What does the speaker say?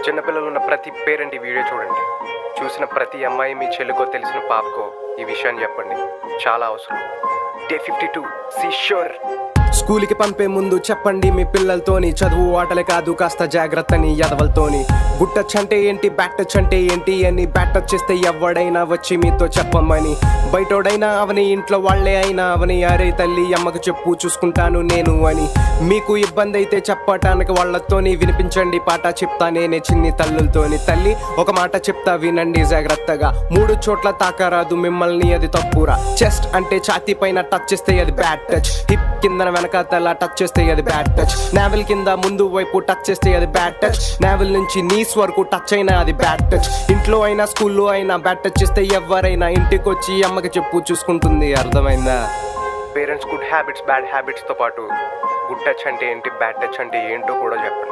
చిన్నపిల్లలు ఉన్న ప్రతి పేరెంట్ ఈ వీడియో చూడండి. చూసిన ప్రతి అమ్మాయి మీ చెల్లికో తెలిసిన పాపకో ఈ విషయాన్ని చెప్పండి. చాలా అవసరం. Day 52 see sure. స్కూల్కి పంపే ముందు చెప్పండి మీ పిల్లలతోని, చదువు ఆటలే కాదు కాస్త జాగ్రత్తని ఎదవలతోని. గుడ్ టచ్ అంటే ఏంటి, బ్యాడ్ టచ్ అంటే ఏంటి అని, బ్యాడ్ టచ్ చేస్తే ఎవడైనా వచ్చి మీతో చెప్పమని. బయటోడైనా అవని, ఇంట్లో వాళ్లే అయినా అవని, అరే తల్లి అమ్మకు చెప్పు చూసుకుంటాను నేను అని. మీకు ఇబ్బంది అయితే చెప్పటానికి వాళ్ళతోని వినిపించండి పాట చెప్తా నేనే చిన్ని తల్లులతోని. తల్లి ఒక మాట చెప్తా వినండి జాగ్రత్తగా, 3 చోట్ల తాకరాదు మిమ్మల్ని అది తప్పురా. చెస్ట్ అంటే ఛాతీ పైన టచ్ చేస్తే అది బ్యాడ్ టచ్, హిప్ కింద వెనకాతల టచ్ చేస్తే అది బ్యాడ్ టచ్, నావెల్ కింద ముందు వైపు టచ్ చేస్తే అది బ్యాడ్ టచ్, నావెల్ నుంచి నీస్ వరకు టచ్ అయినా అది బ్యాడ్ టచ్. ఇంట్లో అయినా స్కూల్లో అయినా బ్యాడ్ టచ్ చేస్తే ఎవరైనా ఇంటికి వచ్చి అమ్మకి చెప్పు చూసుకుంటుంది. అర్థమైందా? పేరెంట్స్ గుడ్ హ్యాబిట్స్ బ్యాడ్ హ్యాబిట్స్తో పాటు గుడ్ టచ్ అంటే ఏంటి, బ్యాడ్ టచ్ అంటే ఏంటో కూడా చెప్పండి.